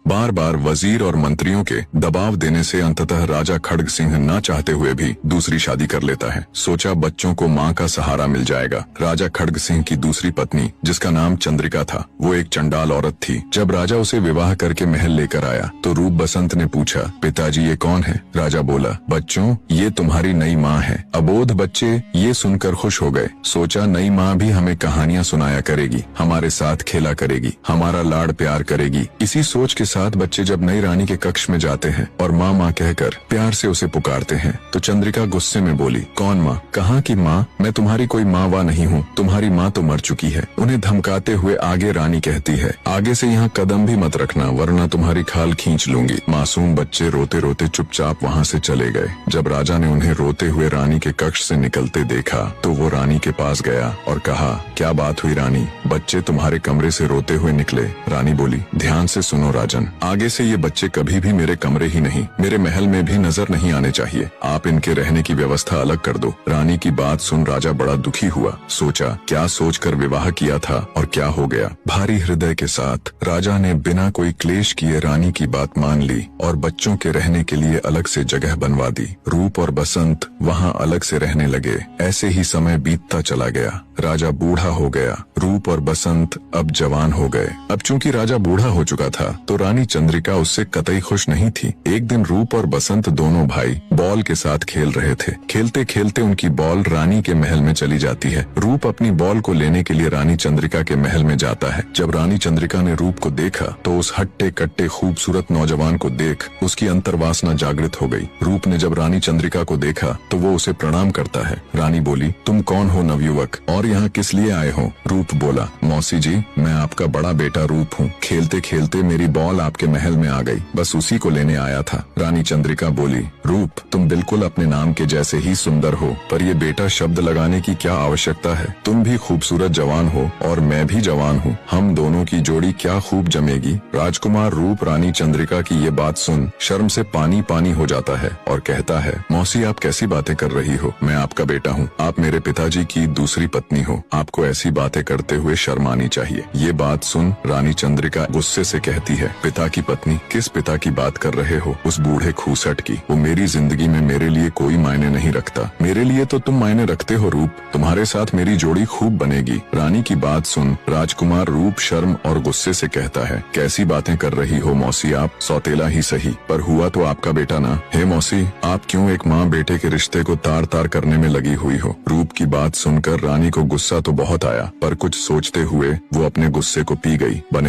बार बार वजीर और मंत्रियों के दबाव देने से अंततः राजा खड्ग सिंह न चाहते हुए भी दूसरी शादी कर लेता है। सोचा बच्चों को माँ का सहारा मिल जाएगा। राजा खड्ग सिंह की दूसरी पत्नी, जिसका नाम चंद्रिका था, वो एक चंडाल औरत थी। जब राजा उसे विवाह करके महल लेकर आया तो रूप बसंत ने पूछा, पिताजी ये कौन है? राजा बोला, बच्चों ये तुम्हारी नई माँ है। अबोध बच्चे ये सुनकर खुश हो गए। सोचा नई माँ भी हमें कहानियाँ सुनाया करेगी, हमारे साथ खेला करेगी, हमारा लाड़ प्यार करेगी। इसी सोच के साथ बच्चे जब नई रानी के कक्ष में जाते हैं और माँ माँ कहकर प्यार से उसे पुकारते हैं तो चंद्रिका गुस्से में बोली, कौन माँ? कहाँ की माँ? मैं तुम्हारी कोई माँ वा नहीं हूँ, तुम्हारी माँ तो मर चुकी है। उन्हें धमकाते हुए आगे रानी कहती है, आगे से यहाँ कदम भी मत रखना वरना तुम्हारी खाल खींच लूंगी। मासूम बच्चे रोते रोते चुपचाप वहाँ से चले गए। जब राजा ने उन्हें रोते हुए रानी के कक्ष से निकलते देखा तो वो रानी के पास गया और कहा, क्या बात हुई रानी? बच्चे तुम्हारे कमरे से रोते हुए निकले। रानी बोली, ध्यान से सुनो राजन, आगे से ये बच्चे कभी भी मेरे कमरे ही नहीं, मेरे महल में भी नजर नहीं आने चाहिए। आप इनके रहने की व्यवस्था अलग कर दो। रानी की बात सुन राजा बड़ा दुखी हुआ। सोचा क्या सोचकर विवाह किया था और क्या हो गया। भारी हृदय के साथ राजा ने बिना कोई क्लेश किए रानी की बात मान ली और बच्चों के रहने के लिए अलग से जगह बनवा दी। रूप और बसंत वहाँ अलग से रहने लगे। ऐसे ही समय बीतता चला गया। राजा बूढ़ा हो गया। रूप और बसंत अब जवान हो गए। अब चूंकि राजा बूढ़ा हो चुका था तो रानी चंद्रिका उससे कतई खुश नहीं थी। एक दिन रूप और बसंत दोनों भाई बॉल के साथ खेल रहे थे। खेलते खेलते उनकी बॉल रानी के महल में चली जाती है। रूप अपनी बॉल को लेने के लिए रानी चंद्रिका के महल में जाता है। जब रानी चंद्रिका ने रूप को देखा तो उस हट्टे कट्टे खूबसूरत नौजवान को देख उसकी अंतर्वासना जागृत हो गई। रूप ने जब रानी चंद्रिका को देखा तो वो उसे प्रणाम करता है। रानी बोली, तुम कौन हो नवयुवक और यहाँ किस लिए आए हो? रूप बोला, मौसी जी मैं आपका बड़ा बेटा रूप हूँ। खेलते खेलते मेरी बॉल आपके महल में आ गई, बस उसी को लेने आया था। रानी चंद्रिका बोली, रूप तुम बिल्कुल अपने नाम के जैसे ही सुंदर हो, पर ये बेटा शब्द लगाने की क्या आवश्यकता है? तुम भी खूबसूरत जवान हो और मैं भी जवान हूँ, हम दोनों की जोड़ी क्या खूब जमेगी। राजकुमार रूप रानी चंद्रिका की ये बात सुन शर्म से पानी पानी हो जाता है और कहता है, मौसी आप कैसी बातें कर रही हो? मैं आपका बेटा हूँ, आप मेरे पिताजी की दूसरी पत्नी हो, आपको ऐसी बातें करते हुए शर्म आनी चाहिए। ये बात सुन रानी चंद्रिका गुस्से से कहती है, पिता की पत्नी? किस पिता की बात कर रहे हो? उस बूढ़े खूसट की। वो मेरी जिंदगी में मेरे लिए कोई मायने नहीं रखता। मेरे लिए तो तुम मायने रखते हो रूप, तुम्हारे साथ मेरी जोड़ी खूब बनेगी। रानी की बात सुन राजकुमार रूप शर्म और गुस्से से कहता है, कैसी बातें कर रही हो मौसी आप? सौतेला ही सही पर हुआ तो आपका बेटा ना। हे मौसी आप क्यों एक माँ बेटे के रिश्ते को तार तार करने में लगी हुई हो? रूप की बात सुनकर रानी को गुस्सा तो बहुत आया पर कुछ सोचते हुए वो अपने गुस्से को पी गई। बने